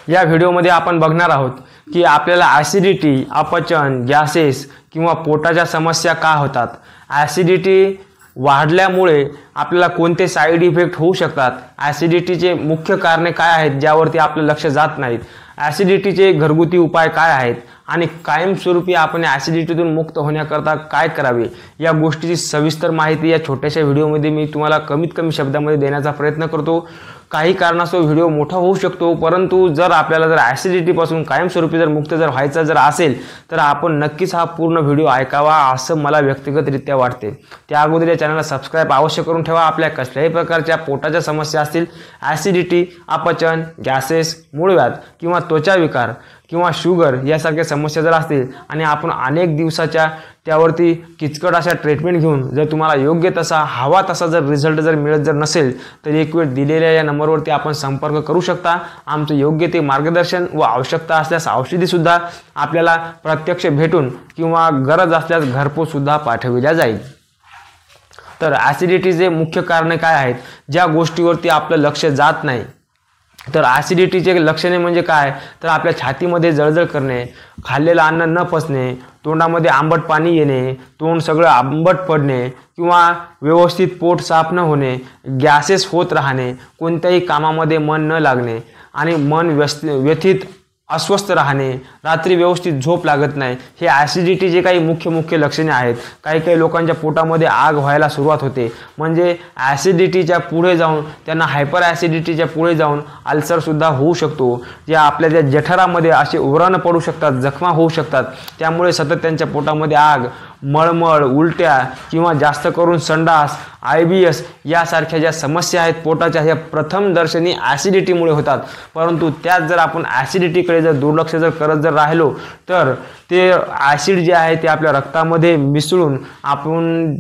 या व्हिडिओमध्ये आपण बघणार आहोत की आपल्याला ॲसिडिटी, अपचन, गॅसेस किंवा पोटाच्या समस्या का होतात, ॲसिडिटी वाढल्यामुळे आपल्याला कोणते साईड इफेक्ट होऊ शकतात, ॲसिडिटीचे मुख्य कारणे काय आहेत ज्यावरती आपलं लक्ष जात नाहीत, ॲसिडिटीचे घरगुती उपाय काय आहेत आणि कायमस्वरूपी आपण ॲसिडिटीतून मुक्त होण्याकरता काय करावे, या गोष्टीची सविस्तर माहिती या छोट्याशा व्हिडिओमध्ये मी तुम्हाला कमीत कमी शब्दामध्ये देण्याचा प्रयत्न करतो। काही कारणास्तव व्हिडिओ मोठा होऊ शकतो, परंतु जर आपल्याला जर ॲसिडिटीपासून कायमस्वरूपी जर मुक्त जर व्हायचं जर असेल तर आपण नक्कीच हा पूर्ण व्हिडिओ ऐकावा असं मला व्यक्तिगतरित्या वाटते। त्या अगोदर या चॅनलला सबस्क्राइब अवश्य करून ठेवा। आपल्या कसल्याही प्रकारच्या पोटाच्या समस्या असतील, ॲसिडिटी, अपचन, गॅसेस, मूळव्याध किंवा त्वचा विकार किंवा शुगर यासारख्या समस्या जर असतील आणि आपण अनेक दिवसाच्या त्यावरती किचकट अशा ट्रीटमेंट घेऊन जर तुम्हाला योग्य तसा हवा तसा जर रिझल्ट जर मिळत जर नसेल तर एक वेळ दिलेल्या या नंबरवरती आपण संपर्क करू शकता। आमचं योग्य ते मार्गदर्शन व आवश्यकता असल्यास औषधीसुद्धा आपल्याला प्रत्यक्ष भेटून किंवा गरज असल्यास घरपोचसुद्धा पाठविल्या जाईल। तर ॲसिडिटीचे मुख्य कारणे काय आहेत, ज्या गोष्टीवरती आपलं लक्ष जात नाही, तर ॲसिडिटीचे लक्षणे म्हणजे काय, तर आपल्या छातीमध्ये जळजळ करणे, खाल्लेलं अन्न न पचणे, तोंडामध्ये आंबट पाणी येणे, तोंड सगळं आंबट पडणे किंवा व्यवस्थित पोट साफ न होणे, गॅसेस होत राहणे, कोणत्याही कामामध्ये मन न लागणे आणि मन व्यथित अस्वस्थ राहणे, रात्री व्यवस्थित झोप लागत नाही, हे ॲसिडिटीचे काही मुख्य लक्षणे आहेत। काही लोकांच्या पोटामध्ये आग व्हायला सुरुवात होते, म्हणजे ॲसिडिटीच्या पुढे जाऊन त्यांना हायपर ॲसिडिटीच्या पुढे जाऊन अल्सरसुद्धा होऊ शकतो, ज्या आपल्या ज्या जठरामध्ये असे उराणं पडू शकतात, जखमा होऊ शकतात, त्यामुळे सतत त्यांच्या पोटामध्ये आग, मळमळ, उलट्या किंवा जास्त करून संडास, IBS यासारख्या ज्या समस्या आहेत पोटाच्या, ह्या प्रथम दर्शनी ॲसिडिटीमुळे होतात। परंतु त्यात जर आपण ॲसिडिटीकडे जर दुर्लक्ष जर करत जर राहिलो तर ते ॲसिड जे आहे ते आपल्या रक्तामध्ये मिसळून आपण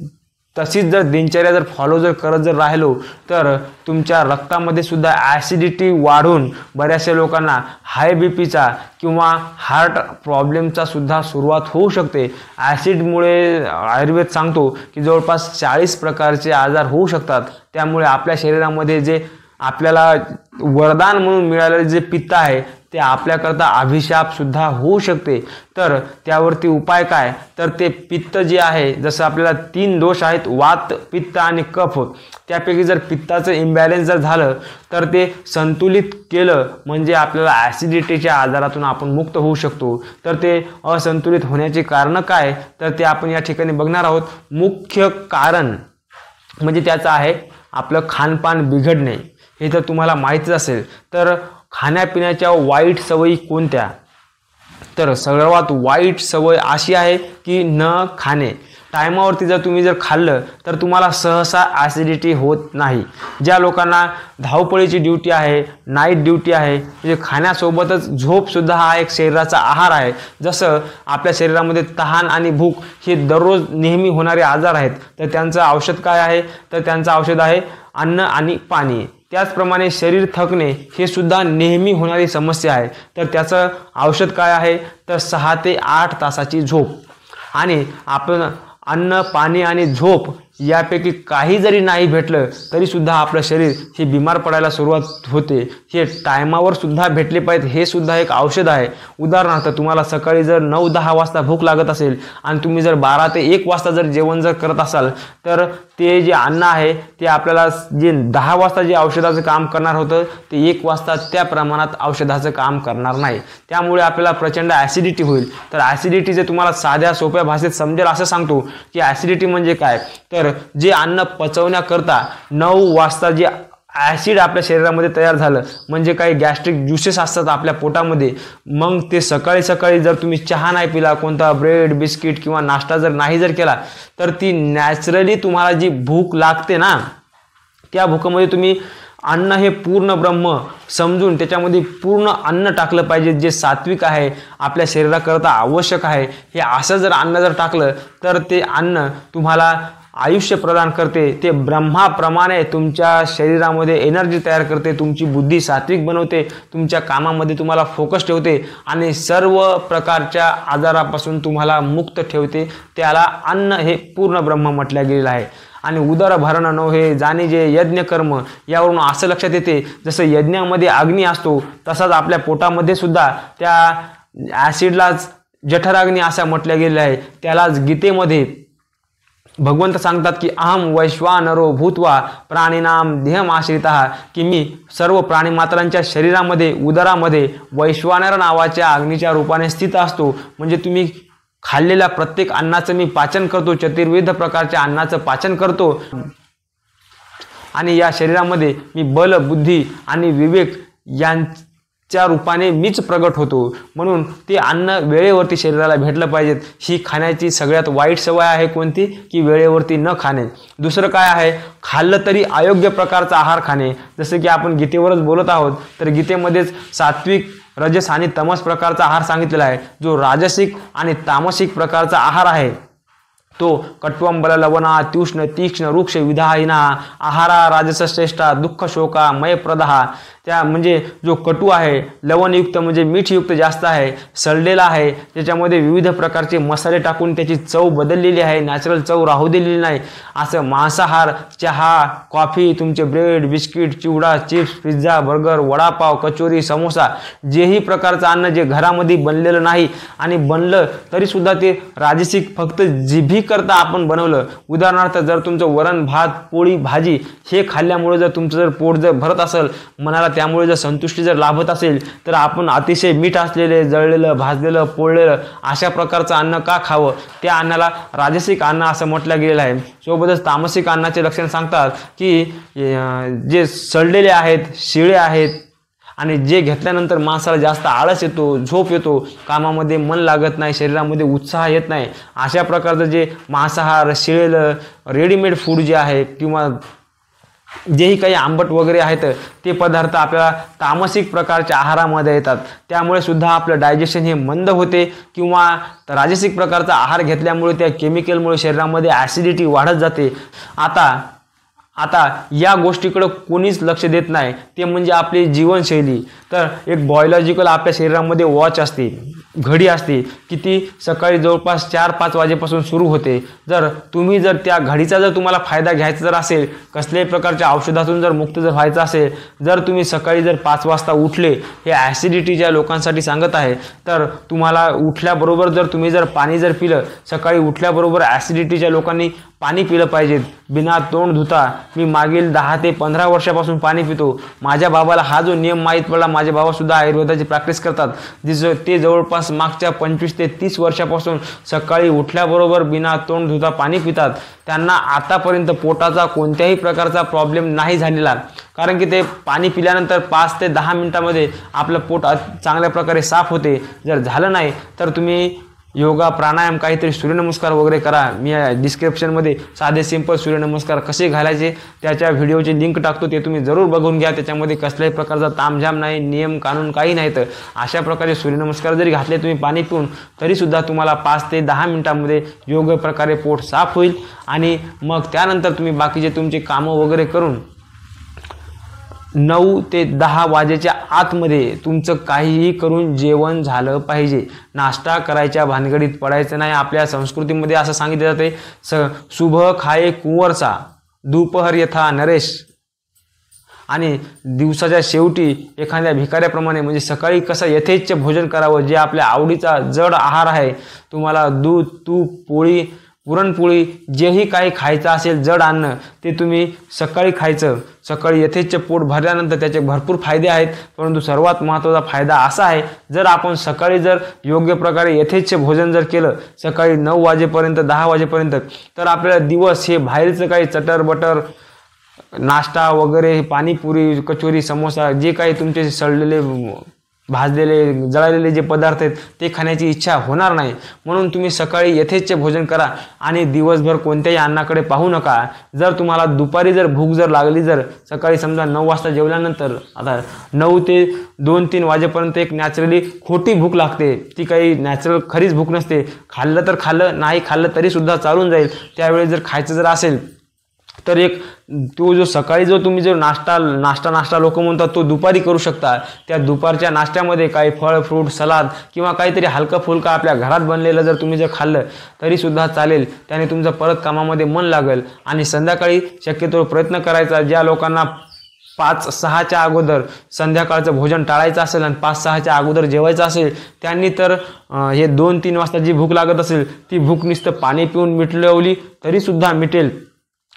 तशीच जर दिनचर्या जर फॉलो जर करत जर राहिलो तर तुमच्या रक्तामध्ये सुद्धा ॲसिडिटी वाढून बऱ्याचशा लोकांना हाय बीपीचा किंवा हार्ट प्रॉब्लेमचा सुद्धा सुरुवात होऊ शकते। ॲसिडमुळे आयुर्वेद सांगतो की जवळपास 40 प्रकारचे आजार होऊ शकतात। त्यामुळे आपल्या शरीरामध्ये जे आपल्याला वरदान म्हणून मिळालेले जे पित्त आहे ते आपल्याकरता अभिशाप सुद्धा होऊ शकते। तर त्यावरती उपाय काय, तर ते पित्त जे आहे, जसं आपल्याला 3 दोष आहेत, वात, पित्त आणि कफ, त्यापैकी जर पित्ताचं इम्बॅलन्स जर झालं तर ते संतुलित केलं म्हणजे आपल्याला ॲसिडिटीच्या आजारातून आपण मुक्त होऊ शकतो। तर ते असंतुलित होण्याची कारणं काय, तर ते आपण या ठिकाणी बघणार आहोत। मुख्य कारण म्हणजे त्याचं आहे आपलं खानपान बिघडणे। हे तर तुम्हाला माहितीच असेल। तर खाण्यापिण्याच्या वाईट सवयी कोणत्या, तर सर्वात वाईट सवय अशी आहे की न खाणे। टायमावरती जर तुम्ही जर खाल्लं तर तुम्हाला सहसा ॲसिडिटी होत नाही। ज्या लोकांना धावपळीची ड्युटी आहे, नाईट ड्युटी आहे, म्हणजे खाण्यासोबतच झोपसुद्धा हा एक शरीराचा आहार आहे। जसं आपल्या शरीरामध्ये तहान आणि भूक हे दररोज नेहमी होणारे आजार आहेत, तर त्यांचं औषध काय आहे, तर त्यांचं औषध आहे अन्न आणि पाणी। त्याचप्रमाणे शरीर थकणे हे सुद्धा नेहमी होणारी समस्या आहे, तर त्याचं औषध काय आहे, तर 6 ते 8 तासाची झोप। आणि आपण अन्न, पाणी आणि झोप यापैकी काही जरी नाही भेटलं तरी सुद्धा आपलं शरीर हे बिमार पडायला सुरुवात होते। हे टायमावर सुद्धा भेटले पाहिजे, हे सुद्धा एक औषध आहे। उदाहरणार्थ तुम्हाला सकाळी जर 9-10 वाजता भूक लागत असेल आणि तुम्ही जर 12 ते 1 वाजता जर जेवण जर करत असाल तर ते जे अन्न आहे ते आपल्याला जे 10 वाजता जे औषधाचं काम करणार होतं ते 1 वाजता त्या प्रमाणात औषधाचं काम करणार नाही। त्यामुळे आपल्याला प्रचंड ॲसिडिटी होईल। तर ॲसिडिटीचे तुम्हाला साध्या सोप्या भाषेत समजेल असं सांगतो की ॲसिडिटी म्हणजे काय, तर जे अन्न पचवण्याकरता 9 वाजता जे ॲसिड आपल्या शरीरामध्ये तयार झालं, म्हणजे काही गॅस्ट्रिक ज्युसेस असतात आपल्या पोटामध्ये, मग ते सकाळी जर तुम्ही चहा नाही पिला, कोणता ब्रेड, बिस्किट किंवा नाश्ता जर नाही जर केला तर ती नॅचरली तुम्हाला जी भूक लागते ना, त्या भूकेमध्ये तुम्ही अन्न हे पूर्ण ब्रह्म समजून त्याच्यामध्ये पूर्ण अन्न टाकलं पाहिजे, जे सात्विक आहे, आपल्या शरीराकरता आवश्यक आहे। हे असं जर अन्न जर टाकलं तर ते अन्न तुम्हाला आयुष्य प्रदान करते, ते ब्रह्माप्रमाणे तुमच्या शरीरामध्ये एनर्जी तयार करते, तुमची बुद्धी सात्विक बनवते, तुमच्या कामामध्ये तुम्हाला फोकस ठेवते आणि सर्व प्रकारच्या आजारापासून तुम्हाला मुक्त ठेवते। त्याला अन्न हे पूर्ण ब्रह्म म्हटलं गेलेलं आहे। आणि उदर भरणं नव्हे जाणे जे यज्ञ कर्म, यावरून असं लक्षात येते जसं यज्ञामध्ये अग्नी असतो तसाच आपल्या पोटामध्ये सुद्धा त्या ॲसिडलाच जठराग्नी असं म्हटलं गेलं आहे. त्यालाच गीतेमध्ये भगवंत सांगतात की अहम वैश्वानरो भूत्वा प्राणीनाम देहमाश्रितः, की मी सर्व प्राणीमात्रांच्या शरीरामध्ये उदरामध्ये वैश्वानर नावाच्या अग्नीच्या रूपाने स्थित असतो. म्हणजे तुम्ही खाल्लेल्या प्रत्येक अन्नाचं मी पाचन करतो, चतुर्विध प्रकारच्या अन्नाचं पाचन करतो आणि या शरीरामध्ये मी बल बुद्धी आणि विवेक यांच्या रूपाने मीच प्रगट होतो. म्हणून ते अन्न वेळेवरती शरीराला भेटलं पाहिजेत. ही खाण्याची सगळ्यात वाईट सवय आहे कोणती, की वेळेवरती न खाणे. दुसरं काय आहे, खाल्लं तरी अयोग्य प्रकारचा आहार खाणे. जसं की आपण गीतेवरच बोलत आहोत तर गीतेमध्येच सात्विक रजस आणि तमस प्रकारचा आहार सांगितलेला आहे. जो राजसिक आणि तामसिक प्रकारचा आहार आहे तो कट्वम बल लवणा त्युष्ण तीक्ष्ण वृक्ष विधाहिना आहारा राजसश्रेष्ठा दुःख शोका मय प्रदहा. त्या म्हणजे जो कटू आहे, लवणयुक्त म्हणजे मीठयुक्त जास्त आहे, सडलेला आहे, त्याच्यामध्ये विविध प्रकारचे मसाले टाकून त्याची चव बदललेली आहे, नॅचरल चव राहू दिलेली नाही, असं मांसाहार, चहा, कॉफी, तुमचे ब्रेड, बिस्किट, चिवडा, chips, pizza, burger, vada pav, kachori, samosa, जेही प्रकारचं अन्न जे घरामध्ये बनलेलं नाही आणि बनलं तरीसुद्धा ते राजसिक फक्त जिभी करता आपण बनवलं. उदाहरणार्थ जर तुमचं वरण भात पोळी भाजी हे खाल्ल्यामुळे जर तुमचं जर पोट जर भरत असेल, मनाला त्यामुळे जर संतुष्टी जर लाभत असेल, तर आपण अतिशय मीठ असलेले जळलेलं भाजलेलं पोळलेलं अशा प्रकारचं अन्न का खावं. त्या अन्नाला राजसिक अन्न असं म्हटलं गेलेलं आहे. सोबतच तामसिक अन्नाचे लक्षण सांगतात की जे सडलेले आहेत, शिळे आहेत आणि जे घेतल्यानंतर माणसाला जास्त आळस येतो, झोप येतो, कामामध्ये मन लागत नाही, शरीरामध्ये उत्साह येत नाही, अशा प्रकारचं जे मांसाहार, शिळेलं रेडीमेड फूड जे आहे किंवा जेही काही आंबट वगैरे आहेत ते पदार्थ आपल्याला तामसिक प्रकारच्या आहारामध्ये येतात. त्यामुळे सुद्धा आपलं डायजेशन हे मंद होते किंवा राजसिक प्रकारचा आहार घेतल्यामुळे त्या केमिकलमुळे शरीरामध्ये ॲसिडिटी वाढत जाते. आता या गोष्टीकडे कोणीच लक्ष देत नाही, ते म्हणजे आपली जीवनशैली. तर एक बायोलॉजिकल आपल्या शरीरामध्ये वॉच असते, घडी असते, की ती सकाळी जवळपास 4-5 वाजेपासून सुरू होते. जर तुम्ही जर त्या घडीचा जर तुम्हाला फायदा घ्यायचा जर असेल, कसल्याही प्रकारच्या औषधातून जर मुक्त जर व्हायचं असेल, जर तुम्ही सकाळी जर 5 वाजता उठले, हे ॲसिडिटी ज्या लोकांसाठी सांगत आहे, तर तुम्हाला उठल्याबरोबर जर तुम्ही जर पाणी जर पिलं, सकाळी उठल्याबरोबर ॲसिडिटीच्या लोकांनी पाणी पिलं पाहिजे बिना तोंड धुता. मी मागील 10 ते 15 वर्षापासून पाणी पितो. माझ्या बाबाला हा जो नियम माहीत पडला, माझे बाबासुद्धा आयुर्वेदाची प्रॅक्टिस करतात, ते जवळपास मागच्या 25 ते 30 वर्षापासून सकाळी उठल्याबरोबर बिना तोंड धुता पाणी पितात. त्यांना आतापर्यंत पोटाचा कोणत्याही प्रकारचा प्रॉब्लेम नाही झालेला, कारण की ते पाणी पिल्यानंतर 5 ते 10 मिनिटांमध्ये आपलं पोट चांगल्या प्रकारे साफ होते. जर झालं नाही तर तुम्ही योगा प्राणायाम काहीतरी सूर्यनमस्कार वगैरे करा. मी डिस्क्रिप्शनमध्ये साधे सिंपल सूर्यनमस्कार कसे घालायचे त्याच्या व्हिडिओची लिंक टाकतो, ते तुम्ही जरूर बघून घ्या. त्याच्यामध्ये कसल्याही प्रकारचा तामझाम नाही, नियम कानून काही नाही. तर अशा प्रकारे सूर्यनमस्कार जरी घातले तुम्ही पाणी पिऊन, तरीसुद्धा तुम्हाला 5 ते 10 मिनिटांमध्ये योग्य प्रकारे पोट साफ होईल आणि मग त्यानंतर तुम्ही बाकीचे तुमचे कामं वगैरे करून 9 ते 10 वाजेच्या आतमध्ये तुमचं काहीही करून जेवण झालं पाहिजे. नाश्ता करायच्या भानगडीत पडायचं नाही. आपल्या संस्कृतीमध्ये असं सांगितलं जाते, शुभ खाये कुंवरचा दुपहर यथा नरेश. आणि दिवसाच्या शेवटी एखाद्या भिकाऱ्याप्रमाणे, म्हणजे सकाळी कसं यथेच्छ भोजन करावं, जे आपल्या आवडीचा जड आहार आहे, तुम्हाला दूध तूप पोळी पुरणपोळी जेही काही खायचं असेल जड अन्न, ते तुम्ही सकाळी खायचं. सकाळी यथेच्छ पोट भरल्यानंतर त्याचे भरपूर फायदे आहेत, परंतु सर्वात महत्त्वाचा फायदा असा आहे, जर आपण सकाळी जर योग्य प्रकारे यथेच्छ भोजन जर केलं सकाळी 9 वाजेपर्यंत 10 वाजेपर्यंत, तर आपल्याला दिवस हे बाहेरचं काही चटर बटर नाश्ता वगैरे पाणीपुरी कचोरी समोसा जे काही तुमचे सडलेले भाजलेले जळलेले जे पदार्थ आहेत ते खाण्याची इच्छा होणार नाही. म्हणून तुम्ही सकाळी यथेच्छ भोजन करा आणि दिवसभर कोणत्याही अन्नाकडे पाहू नका. जर तुम्हाला दुपारी जर भूक जर लागली, जर सकाळी समजा 9 वाजता जेवल्यानंतर आता 9 ते 2-3 वाजेपर्यंत एक नॅचरली खोटी भूक लागते, ती काही नॅचरल खरीच भूक नसते. खाल्लं तर खाल्लं, नाही खाल्लं तरीसुद्धा चालून जाईल. त्यावेळी जर खायचं जर असेल तर एक तो जो सकाळी जो तुम्ही जो नाश्ता लोक म्हणतात तो दुपारी करू शकता। त्या दुपारच्या नाश्त्यामध्ये काही फळ फ्रूट सलाद किंवा काहीतरी हलकं फुलकं आपल्या घरात बनलेलं जर तुम्ही जर खाल्लं तरीसुद्धा चालेल, त्याने तुमचं परत कामामध्ये मन लागेल। आणि संध्याकाळी शक्यतो प्रयत्न करायचा, ज्या लोकांना 5-6च्या अगोदर संध्याकाळचं भोजन टाळायचं असेल आणि 5-6च्या अगोदर जेवायचं असेल त्यांनी तर हे 2-3 वाजता जी भूक लागत असेल ती भूक नुसतं पाणी पिऊन मिटवली तरीसुद्धा मिटेल।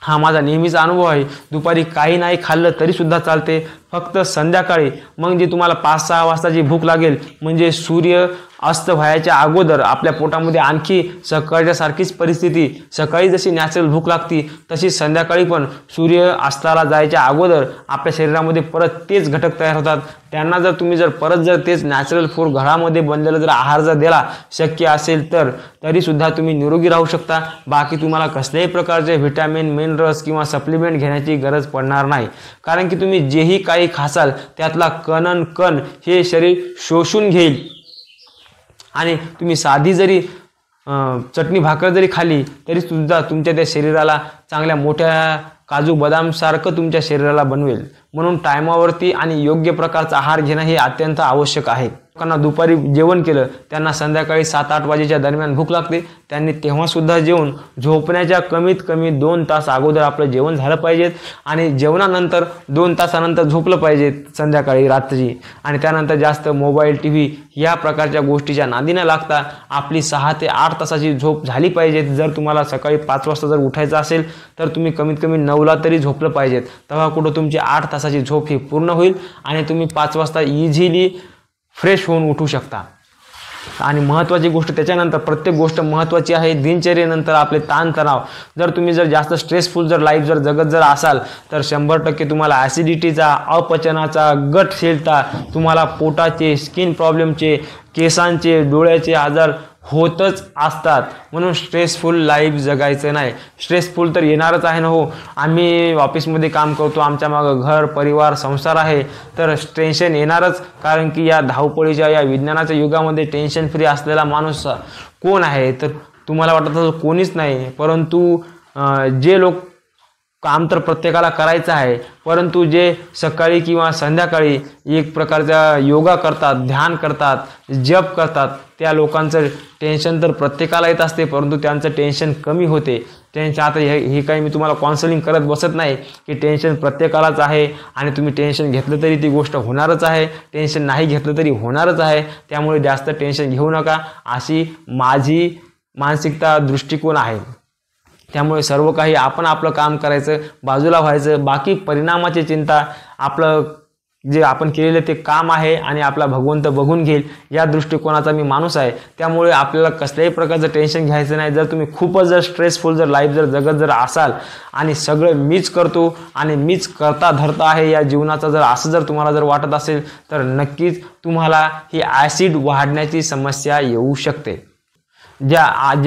हा माझा नेहमीचा अनुभव आहे। दुपारी काही नाही खाल्लं तरीसुद्धा चालते, फक्त संध्याकाळी मग जी तुम्हाला 5-6 वाजता जी भूक लागेल म्हणजे सूर्य अस्त व्हायच्या अगोदर आपल्या पोटामध्ये आणखी सकाळच्या सारखीच परिस्थिती, सकाळी जशी नॅचरल भूक लागती तशी संध्याकाळी पण सूर्य अस्ताला जायच्या अगोदर आपल्या शरीरामध्ये परत तेच घटक तयार होतात। त्यांना जर तुम्ही जर परत जर तेच नॅचरल फूड घरामध्ये बनलेलं जर आहार जर दिला शक्य असेल तर तरीसुद्धा तुम्ही निरोगी राहू शकता। बाकी तुम्हाला कसल्याही प्रकारचे व्हिटॅमिन मिनरल्स किंवा सप्लिमेंट घेण्याची गरज पडणार नाही, कारण की तुम्ही जेही काही खासाल त्यातला कण हे शरीर शोषून घेईल। आणि तुम्ही साधी जरी चटणी भाकर जरी खाली तरी सुद्धा तुमच्या त्या शरीराला चांगल्या मोठ्या काजू बदाम सारखं तुमच्या शरीराला बनवेल। म्हणून टायमावरती आणि योग्य प्रकारचा आहार घेणं हे अत्यंत आवश्यक आहे। लोकांना दुपारी जेवण केलं त्यांना संध्याकाळी 7-8 वाजेच्या दरम्यान भूक लागते, त्यांनी तेव्हा सुद्धा जेवून झोपण्याच्या कमीत कमी 2 तास अगोदर आपलं जेवण झालं पाहिजे आणि जेवणानंतर 2 तासानंतर झोपलं पाहिजे संध्याकाळी रात्री। आणि त्यानंतर जास्त मोबाईल टीव्ही या प्रकारच्या गोष्टीच्या नादी न लागता आपली 6 ते 8 तासाची झोप झाली पाहिजे। जर तुम्हाला सकाळी 5 वाजता जर उठायचं असेल तर तुम्ही कमीत कमी 9ला तरी झोपलं पाहिजे, तेव्हा कुठं तुमची 8 तासाची झोप ही पूर्ण होईल आणि तुम्ही 5 वाजता इझिली फ्रेश होऊन उठू शकता। आणि महत्त्वाची गोष्ट त्याच्यानंतर प्रत्येक गोष्ट महत्त्वाची आहे दिनचर्येनंतर आपले ताणतणाव। जर तुम्ही जर जास्त स्ट्रेसफुल जर लाईफ जर जगत जर असाल तर 100% तुम्हाला ॲसिडिटीचा, अपचनाचा, गट हेल्थचा, तुम्हाला पोटाचे, स्किन प्रॉब्लेमचे, केसांचे, डोळ्याचे आजार होतच असतात। म्हणून स्ट्रेसफुल लाईफ जगायचं नाही। स्ट्रेसफुल तर येणारच आहे ना हो, आम्ही ऑफिसमध्ये काम करतो, आमच्या मागं घर परिवार संसार आहे तर टेन्शन येणारच, कारण की या धावपळीच्या या विज्ञानाच्या युगामध्ये टेन्शन फ्री असलेला माणूस कोण आहे? तर तुम्हाला वाटत असेल कोणीच नाही, परंतु जे लोक काम तर प्रत्येकाला करायचं आहे, परंतु जे सकाळी किंवा संध्याकाळी एक प्रकारचा योगा करतात, ध्यान करतात, जप करतात त्या लोकांचं टेन्शन तर प्रत्येकाला येत असते, परंतु त्यांचं टेन्शन कमी होते। टेन्शन आता हे काही मी तुम्हाला काउन्सिलिंग करत बसत नाही की टेन्शन प्रत्येकालाच आहे आणि तुम्ही टेन्शन घेतलं तरी ती गोष्ट होणारच आहे, टेन्शन नाही घेतलं तरी होणारच आहे, त्यामुळे जास्त टेन्शन घेऊ नका अशी माझी मानसिकता दृष्टिकोन आहे। त्यामुळे सर्व काही आपण आपलं काम करायचं, बाजूला व्हायचं, बाकी परिणामाची चिंता आपलं जे आपण केलेलं ते काम आहे आणि आपला भगवंत बघून घेईल या दृष्टिकोनाचा मी माणूस आहे। त्यामुळे आपल्याला कसल्याही प्रकारचं टेन्शन घ्यायचं नाही। जर तुम्ही खूपच जर स्ट्रेसफुल जर लाईफ जर जगत जर असाल आणि सगळं मीच करतो आणि मीच करता धरता आहे या जीवनाचा जर असं जर तुम्हाला जर वाटत असेल तर नक्कीच तुम्हाला ही ॲसिड वाढण्याची समस्या येऊ शकते। ज्या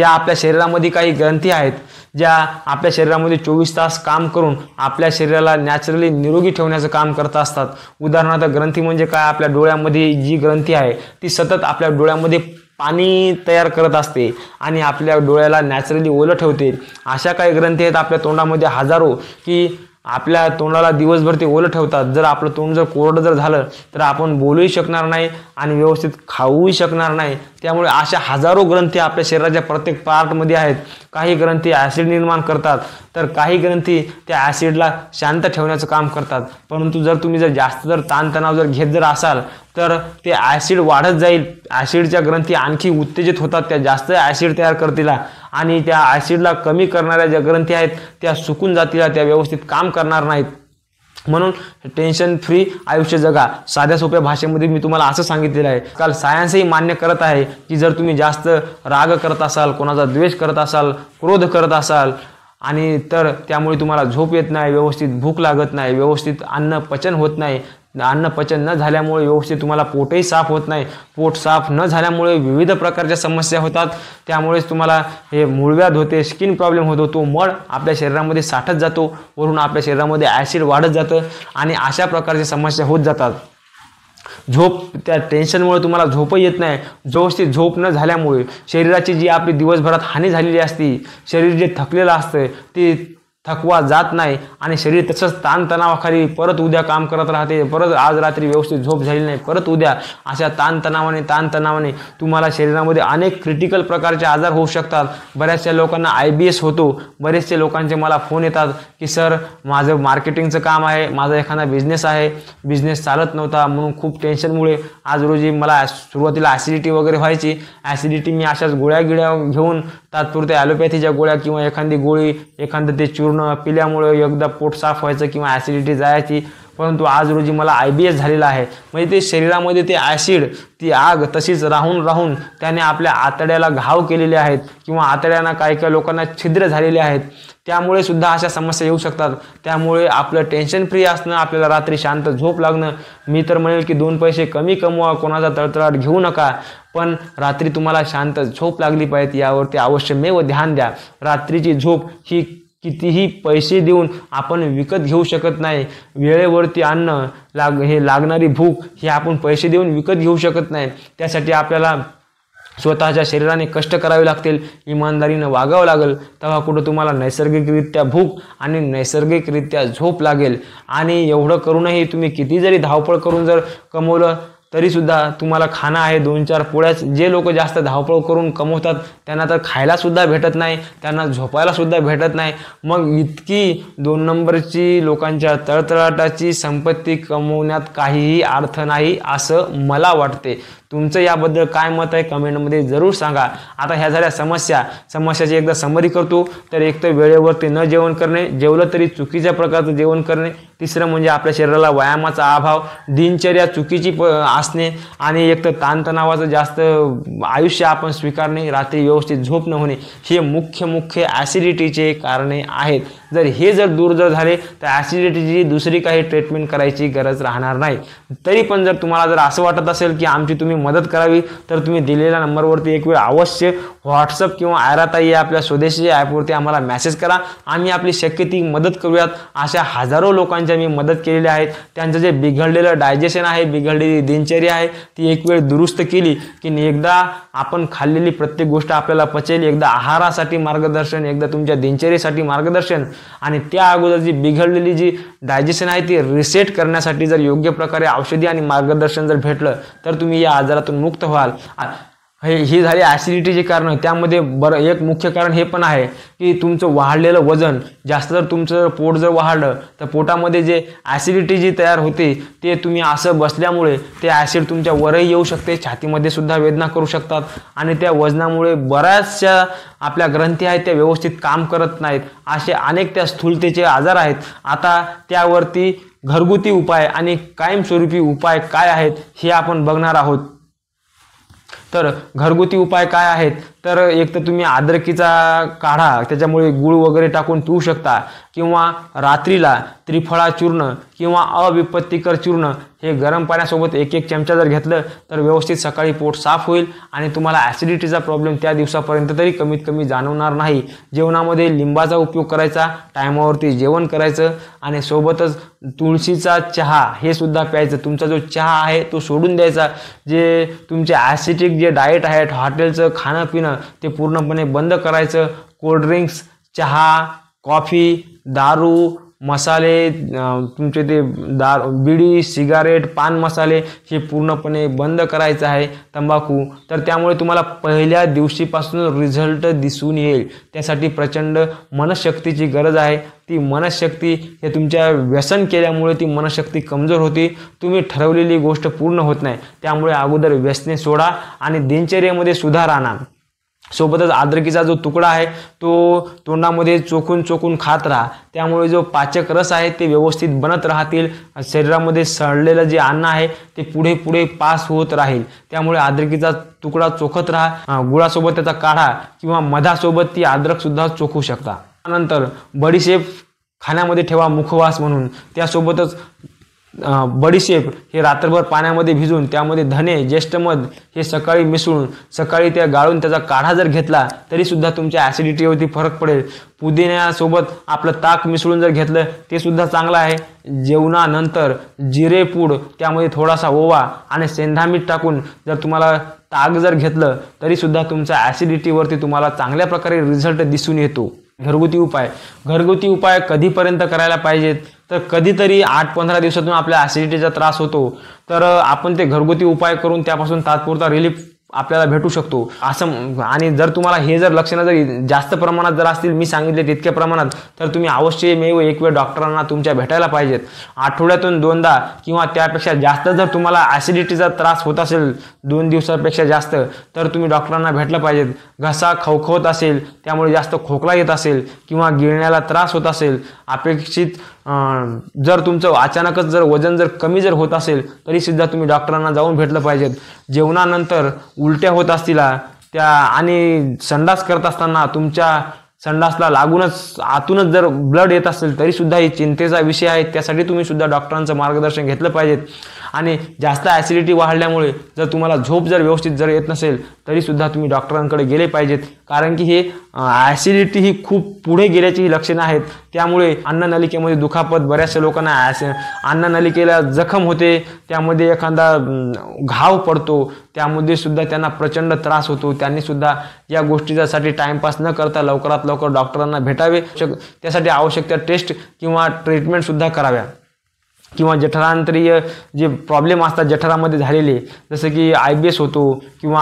आपल्या शरीरामध्ये काही ग्रंथी आहेत ज्या आपल्या शरीरामध्ये 24 तास काम करून आपल्या शरीराला नॅचरली निरोगी ठेवण्याचं काम करत असतात। उदाहरणार्थ ग्रंथी म्हणजे काय, आपल्या डोळ्यामध्ये जी ग्रंथी आहे ती सतत आपल्या डोळ्यामध्ये पाणी तयार करत असते आणि आपल्या डोळ्याला नॅचरली ओलं ठेवते। अशा काही ग्रंथी आहेत आपल्या तोंडामध्ये हजारो की आपल्या तोंडाला दिवसभर ते ओलं ठेवतात। जर आपलं तोंड जर कोरडं जर झालं तर आपण बोलूही शकणार नाही आणि व्यवस्थित खाऊही शकणार नाही। त्यामुळे अशा हजारो ग्रंथी आपल्या शरीराच्या प्रत्येक पार्टमध्ये आहेत। काही ग्रंथी ॲसिड निर्माण करतात तर काही ग्रंथी त्या ॲसिडला शांत ठेवण्याचं काम करतात। परंतु जर तुम्ही जर जास्त जर ताणतणाव जर घेत जर असाल तर ते ॲसिड वाढत जाईल, ॲसिडच्या ग्रंथी आणखी उत्तेजित होतात, त्या जास्त ॲसिड तयार करतील आणि त्या ॲसिडला कमी करणाऱ्या ज्या ग्रंथी आहेत त्या सुकून जातील, त्या व्यवस्थित काम करणार नाहीत। म्हणून टेन्शन फ्री आयुष्य जगा। साध्या सोप्या भाषेमध्ये मी तुम्हाला असं सांगितलेलं आहे। काल सायन्सही मान्य करत आहे की जर तुम्ही जास्त राग करत असाल, कोणाचा द्वेष करत असाल, क्रोध करत असाल आणि तर त्यामुळे तुम्हाला झोप येत नाही, व्यवस्थित भूक लागत नाही, व्यवस्थित अन्न पचन होत नाही, अन्न पचन न झाल्यामुळे व्यवस्थित तुम्हाला पोटही साफ होत नाही, पोट साफ न झाल्यामुळे विविध प्रकारच्या समस्या होतात। त्यामुळेच तुम्हाला हे मूळव्याध होते, स्किन प्रॉब्लेम होतो, तो मळ आपल्या शरीरामध्ये साठत जातो, वरून आपल्या शरीरामध्ये ॲसिड वाढत जातं आणि अशा प्रकारच्या समस्या होत जातात। झोप, त्या टेन्शनमुळे तुम्हाला झोपही येत नाही, व्यवस्थित झोप न झाल्यामुळे शरीराची जी आपली दिवसभरात हानी झालेली असते, शरीर जे थकलेलं असतं ते थकवा जात नाही आणि शरीर तसंच ताणतणावाखाली परत उद्या काम करत राहते, परत आज रात्री व्यवस्थित झोप झाली नाही, परत उद्या अशा ताणतणावाने तुम्हाला शरीरामध्ये अनेक क्रिटिकल प्रकारचे आजार होऊ शकतात. बऱ्याचशा लोकांना IBS होतो. बरेचसे लोकांचे मला फोन येतात की सर माझं मार्केटिंगचं काम आहे, माझा एखादा बिझनेस आहे, बिझनेस चालत नव्हता म्हणून खूप टेन्शनमुळे आज रोजी मला सुरुवातीला ॲसिडिटी वगैरे व्हायची. ॲसिडिटी मी अशाच गोळ्या घेऊन तात्पुरत्या ॲलोपॅथीच्या गोळ्या किंवा एखादी गोळी एखादं ते चूर्ण पिल्यामुळे एकदा पोट साफ व्हायचं किंवा ॲसिडिटी जायची. परंतु आज रोजी मला IBS झालेला आहे. म्हणजे ते शरीरामध्ये ते ॲसिड, ती आग तशीच राहून त्याने आपल्या आतड्याला घाव केलेले आहेत किंवा आतड्यांना काही लोकांना छिद्र झालेले आहेत. त्यामुळे सुद्धा अशा समस्या येऊ शकतात. त्यामुळे आपलं टेन्शन फ्री असणं, आपल्याला रात्री शांत झोप लागणं, मी तर म्हणेल की 2 पैसे कमी कमवा, कोणाचा तळतळाट घेऊ नका, पण रात्री तुम्हाला शांत झोप लागली पाहिजे यावरती अवश्यमेव ध्यान द्या. रात्रीची झोप ही कितीही पैसे देऊन आपण विकत घेऊ शकत नाही. वेळेवरती अन्न लागणारी भूक ही आपण पैसे देऊन विकत घेऊ शकत नाही. त्यासाठी आपल्याला स्वतःच्या शरीराने कष्ट करावे लागतील, इमानदारीनं वागावं लागेल. तेव्हा कुठं तुम्हाला नैसर्गिकरित्या भूक आणि नैसर्गिकरित्या झोप लागेल. आणि एवढं करूनही तुम्ही किती जरी धावपळ करून जर कमवलं तरीसुद्धा तुम्हाला खाणं आहे 2-4 पोळ्याच. जे लोक जास्त धावपळ करून कमवतात त्यांना तर खायलासुद्धा भेटत नाही, त्यांना झोपायलासुद्धा भेटत नाही. मग इतकी 2 नंबरची लोकांच्या तळतळाटाची संपत्ती कमवण्यात काहीही अर्थ नाही असं मला वाटते. तुमचं याबद्दल काय मत आहे कमेंटमध्ये जरूर सांगा. आता ह्या झाल्या समस्याची एकदा समरी करतो. तर एक तर वेळेवरती न जेवण करणे, जेवलं तरी चुकीच्या प्रकारचं जेवण करणे. तिसरं म्हणजे आपल्या शरीराला व्यायामाचा अभाव, दिनचर्या चुकीची असणे आणि एक तर ताणतणावाचं जास्त आयुष्य आपण स्वीकारणे, रात्री व्यवस्थित झोप न होणे, हे मुख्य ॲसिडिटीचे कारणे आहेत. जर हे दूर झाले तर ॲसिडिटीची दुसरी काही ट्रीटमेंट करायची गरज राहणार नाही. तरी पण जर तुम्हाला जर असं वाटत असेल की आमची तुम्ही मदत करावी तर तुम्ही दिलेल्या नंबरवरती एक वेळ अवश्य व्हॉट्सअप किंवा आयराताई या आपल्या स्वदेशी ॲपवरती आम्हाला मेसेज करा. आम्ही आपली शक्य ती मदत करूयात. अशा हजारो लोकांच्या मी मदत केलेल्या आहेत. त्यांचं जे बिघडलेलं डायजेशन आहे, बिघडलेली दिनचर्या आहे, ती एक वेळ दुरुस्त केली की एकदा आपण खाल्लेली प्रत्येक गोष्ट आपल्याला पचेल. एकदा आहारासाठी मार्गदर्शन, एकदा तुमच्या दिनचर्येसाठी मार्गदर्शन आणि त्या अगोदर जी बिघडलेली जी डायजेशन आहे ती रिसेट करण्यासाठी जर योग्य प्रकारे औषधी आणि मार्गदर्शन जर भेटलं तर तुम्ही या आजारातून मुक्त व्हाल. ही झाली ॲसिडिटीची कारणं. त्यामध्ये एक मुख्य कारण हे पण आहे की तुमचं वाढलेलं वजन जास्त, जर तुमचं पोट जर वाढलं तर पोटामध्ये जे ॲसिडिटी जी तयार होते ते तुम्ही असं बसल्यामुळे ते ॲसिड तुमच्या वरही येऊ शकते, छातीमध्ये सुद्धा वेदना करू शकतात आणि त्या वजनामुळे बऱ्याचशा आपल्या ग्रंथी आहेत त्या व्यवस्थित काम करत नाहीत. असे अनेक त्या स्थूलतेचे आजार आहेत. आता त्यावरती घरगुती उपाय आणि कायमस्वरूपी उपाय काय आहेत हे आपण बघणार आहोत. तर घरगुती उपाय काय आहेत तर एक तर तुम्ही अद्रकीचा काढा, त्याच्यामुळे गूळ वगैरे टाकून पिऊ शकता किंवा रात्रीला त्रिफळा चूर्ण किंवा अविपत्तिकर चूर्ण हे गरम पाण्यासोबत 1-1 चमचा जर घेतलं तर व्यवस्थित सकाळी पोट साफ होईल आणि तुम्हाला ॲसिडिटीचा प्रॉब्लेम त्या दिवसापर्यंत तरी कमीत कमी जाणवणार नाही. जेवणामध्ये लिंबाचा उपयोग करायचा, टायमावरती जेवण करायचं आणि सोबतच तुळशीचा चहा हे सुद्धा प्यायचं. तुमचा जो चहा आहे तो सोडून द्यायचा. जे तुमचे ॲसिडिक जे डाएट आहे, हॉटेलचं खाणं पिणं ते पूर्णपणे बंद करायचं. कोल्ड्रिंक्स, चहा, कॉफी, दारू, मसाले, तुमचे ते बिडी, सिगारेट, पान मसाले हे पूर्णपणे बंद करायचं आहे. तंबाखू, तर त्यामुळे तुम्हाला पहिल्या दिवशीपासून रिझल्ट दिसून येईल. त्यासाठी प्रचंड मनशक्तीची गरज आहे. ती मनशक्ती हे तुमच्या व्यसन केल्यामुळे ती मनशक्ती कमजोर होती. तुम्ही ठरवलेली गोष्ट पूर्ण होत नाही. त्यामुळे अगोदर व्यसने सोडा आणि दिनचर्येमध्ये सुधार आणा. सोबतच अद्रकीचा जो तुकडा आहे तो तोंडामध्ये चोखून खात राहा. त्यामुळे जो पाचक रस आहे ते व्यवस्थित बनत राहतील. शरीरामध्ये सडलेलं जे अन्न आहे ते पुढे पास होत राहील. त्यामुळे अद्रकीचा तुकडा चोखत राहा. गुळासोबत त्याचा काढा किंवा मधासोबत ती अद्रक सुद्धा चोखू शकता. त्यानंतर बडीशेप खाण्यामध्ये ठेवा मुखवास म्हणून. त्यासोबतच बडीशेप हे रात्रभर पाण्यामध्ये भिजून त्यामध्ये धने, ज्येष्ठमध हे सकाळी मिसळून सकाळी त्या गाळून त्याचा काढा जर घेतला तरी सुद्धा तुमच्या ॲसिडिटीवरती फरक पडेल. पुदिन्यासोबत आपलं ताक मिसळून जर घेतलं ते सुद्धा चांगलं आहे. जेवणानंतर जिरेपूड, त्यामध्ये थोडासा ओवा आणि सेंधा मीठ टाकून जर तुम्हाला ताक जर घेतलं तरी सुद्धा तुमच्या ॲसिडिटीवरती तुम्हाला चांगल्या प्रकारे रिझल्ट दिसून येतो. घरगुती उपाय कधीपर्यंत करायला पाहिजेत, तर कधीतरी 8-15 दिवसातून आपल्या ॲसिडिटीचा त्रास होतो, तर आपण ते घरगुती उपाय करून त्यापासून तात्पुरता रिलीफ आपल्याला भेटू शकतो असं. आणि जर तुम्हाला हे जर लक्षणं जर जास्त प्रमाणात जर असतील, मी सांगितले तितक्या प्रमाणात, तर तुम्ही अवश्यमेव एक वेळ डॉक्टरांना तुमच्या भेटायला पाहिजेत. आठवड्यातून 2दा किंवा त्यापेक्षा जास्त जर तुम्हाला ॲसिडिटीचा त्रास होत असेल 2 दिवसापेक्षा जास्त, तर तुम्ही डॉक्टरांना भेटलं पाहिजेत. घसा खवखवत असेल, त्यामुळे जास्त खोकला येत असेल किंवा गिळण्याला त्रास होत असेल, अपेक्षित जर तुमचं अचानकच जर वजन जर कमी जर होत असेल, तरी सुद्धा तुम्ही डॉक्टरांना जाऊन भेटलं पाहिजेत. जेवणानंतर उलट्या होत असतील त्या आणि संडास करत असताना तुमच्या संडासला लागूनच आतूनच जर ब्लड येत असेल, तरी सुद्धा ही चिंतेचा विषय आहे. त्यासाठी तुम्ही सुद्धा डॉक्टरांचं मार्गदर्शन घेतलं पाहिजेत. आणि जास्त ॲसिडिटी वाढल्यामुळे जर तुम्हाला झोप जर व्यवस्थित जर येत नसेल, तरी सुद्धा तुम्ही डॉक्टरांकडे गेले पाहिजेत. कारण की हे ॲसिडिटी ही खूप पुढे गेल्याची ही लक्षणं आहेत. त्यामुळे अन्ननलिकेमध्ये दुखापत, बऱ्याचशा लोकांना अन्ननलिकेला जखम होते, त्यामध्ये एखादा घाव पडतो, त्यामध्ये सुद्धा त्यांना प्रचंड त्रास होतो. त्यांनी सुद्धा या गोष्टीसाठी टाइमपास न करता लवकरात लवकर डॉक्टरांना भेटावे. त्यासाठी आवश्यक त्या टेस्ट किंवा ट्रीटमेंटसुद्धा कराव्या. किंवा जठरांतरीय जे प्रॉब्लेम असतात जठरामध्ये झालेले, जसं की IBS होतो किंवा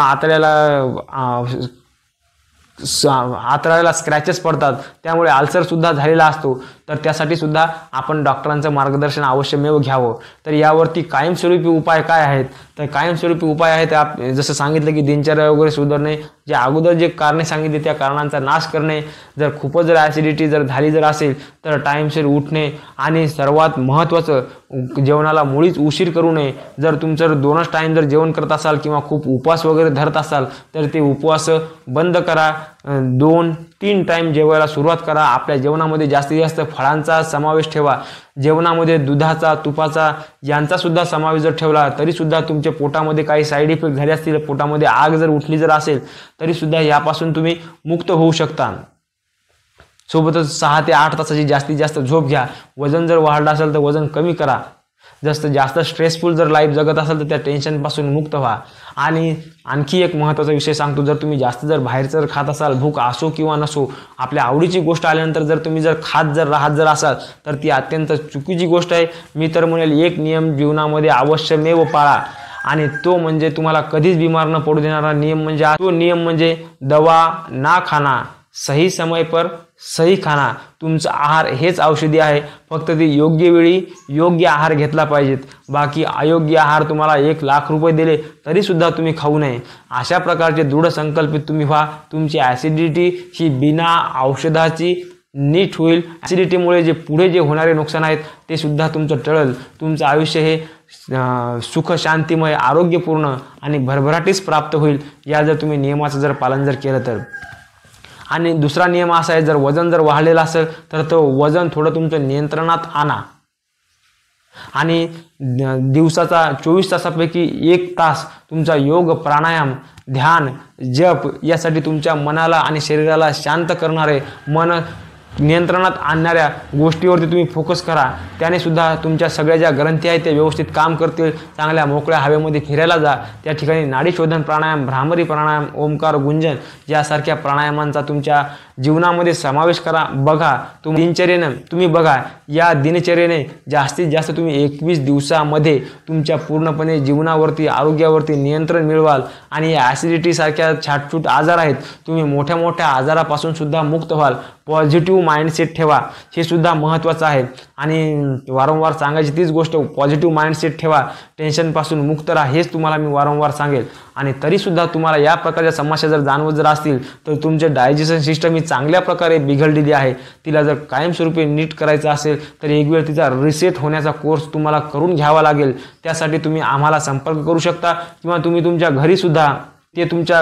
आतड्याला स्क्रॅचेस पडतात, त्यामुळे अल्सरसुद्धा झालेला असतो, तर त्यासाठी सुद्धा आपण डॉक्टरांचं मार्गदर्शन अवश्यमेव घ्यावं. तर यावरती कायमस्वरूपी उपाय काय आहेत, तर कायमस्वरूपी उपाय आहेत जसं सांगितलं की दिनचर्या वगैरे सुधारणे, जे अगोदर जे कारणे सांगितले त्या कारणांचा नाश करणे, जर खूपच जर ॲसिडिटी जर झाली जर असेल तर टाईमशीर उठणे, आणि सर्वात महत्त्वाचं जेवणाला मुळीच उशीर करू नये. जर तुमचं 2च टाईम जर जेवण करत असाल किंवा खूप उपवास वगैरे धरत असाल, तर ते उपवास बंद करा. 2-3 टाईम जेवायला सुरुवात करा. आपल्या जेवणामध्ये जास्तीत जास्त फळांचा समावेश ठेवा. जेवणामध्ये दुधाचा, तुपाचा यांचा सुद्धा समावेश जर ठेवला, तरी सुद्धा तुमच्या पोटामध्ये काही साईड इफेक्ट झाले असतील, पोटामध्ये आग जर उठली जर असेल, तरी सुद्धा यापासून तुम्ही मुक्त होऊ शकता. सोबतच 6 ते 8 तासाची जास्तीत जास्त झोप घ्या. वजन जर वाढलं असेल तर वजन कमी करा. जास्त स्ट्रेसफुल जर लाईफ जगत असाल तर त्या टेन्शनपासून मुक्त व्हा. आणि आणखी एक महत्त्वाचा विषय सांगतो, जर तुम्ही जास्त जर बाहेरचं जर खात असाल, भूक असो किंवा नसो, आपल्या आवडीची गोष्ट आल्यानंतर जर तुम्ही जर खात जर राहत जर असाल, तर ती अत्यंत चुकीची गोष्ट आहे. मी तर म्हणेल एक नियम जीवनामध्ये अवश्यमेव पाळा, आणि तो म्हणजे तुम्हाला कधीच बिमार न पडू देणारा नियम म्हणजे दवा ना खाना, सही समय पर सही खाना. तुमचा आहार हेच औषधी आहे. फक्त ती योग्य वेळी योग्य आहार घेतला पाहिजेत. बाकी अयोग्य आहार तुम्हाला 1 लाख रुपये दिले तरी सुद्धा तुम्ही खाऊ नये. अशा प्रकारचे दृढ संकल्पित तुम्ही व्हा. तुमची ॲसिडिटी ही बिना औषधाची नीट होईल. ॲसिडिटीमुळे जे पुढे जे होणारे नुकसान आहेत ते सुद्धा तुमचं टळेल. तुमचं आयुष्य हे सुख, शांतिमय, आरोग्यपूर्ण आणि भरभराटीस प्राप्त होईल, या जर तुम्ही नियमाचं जर पालन जर केलं तर. आणि दुसरा नियम असा आहे, जर वजन जर वाढलेलं असेल तर तो वजन थोडं तुमचं नियंत्रणात आणा. आणि दिवसाचा 24 तासापैकी 1 तास तुमचा योग, प्राणायाम, ध्यान, जप यासाठी तुमच्या मनाला आणि शरीराला शांत करणारे, मन नियंत्रणात आणणाऱ्या गोष्टीवरती तुम्ही फोकस करा. त्याने सुद्धा तुमच्या सगळ्या ज्या ग्रंथी आहेत ते व्यवस्थित काम करतील. चांगल्या मोकळ्या हवेमध्ये फिरायला जा. त्या ठिकाणी नाडी शोधन प्राणायाम, भ्रामरी प्राणायाम, ओंकार, गुंजन यासारख्या प्राणायामांचा तुमच्या जीवनामध्ये समावेश करा. बघा, दिनचर्येनं तुम्ही बघा, या दिनचर्येने जास्तीत जास्त तुम्ही 21 दिवसामध्ये तुमच्या पूर्णपणे जीवनावरती, आरोग्यावरती नियंत्रण मिळवाल. आणि या ॲसिडिटी सारख्या छाटछूट आजार आहेत, तुम्ही मोठ्या मोठ्या आजारापासून सुद्धा मुक्त व्हाल. पॉझिटिव्ह माइंडसेट ठेवा, हे सुद्धा महत्त्वाचं आहे. आणि वारंवार सांगायची तीच गोष्ट, पॉझिटिव्ह माइंडसेट ठेवा, टेन्शनपासून मुक्त राहा, हेच तुम्हाला मी वारंवार सांगेल. आणि तरीसुद्धा तुम्हाला या प्रकारच्या समस्या जर जाणवत जर असतील, तर तुमचे डायजेशन सिस्टम ही चांगल्या प्रकारे बिघडलेली आहे. तिला जर कायमस्वरूपी नीट करायचं असेल तर एक वेळ तिचा रिसेट होण्याचा कोर्स तुम्हाला करून घ्यावा लागेल. त्यासाठी तुम्ही आम्हाला संपर्क करू शकता, किंवा तुम्ही तुमच्या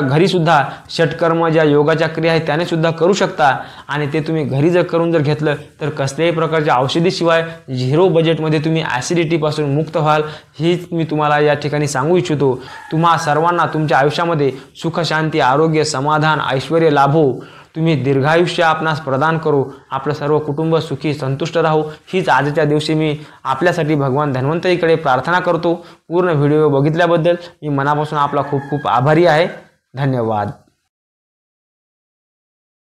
घरी सुद्धा षटकर्म, ज्या योगाच्या क्रिया आहेत त्याने सुद्धा करू शकता. आणि ते तुम्ही घरी जर करून जर घेतलं तर कसल्याही प्रकारच्या औषधीशिवाय 0 बजेटमध्ये तुम्ही ॲसिडिटीपासून मुक्त व्हाल, हीच मी तुम्हाला या ठिकाणी सांगू इच्छितो. तुम्हा सर्वांना तुमच्या आयुष्यामध्ये सुख, शांती, आरोग्य, समाधान, ऐश्वर्य लाभो. तुम्ही दीर्घायुष्य आपणास प्रदान करू. आपलं सर्व कुटुंब सुखी, संतुष्ट राहू, हीच आजच्या दिवशी मी आपल्यासाठी भगवान धन्वंतरीकडे प्रार्थना करतो. पूर्ण व्हिडिओ बघितल्याबद्दल मी मनापासून आपला खूप खूप आभारी आहे. धन्यवाद.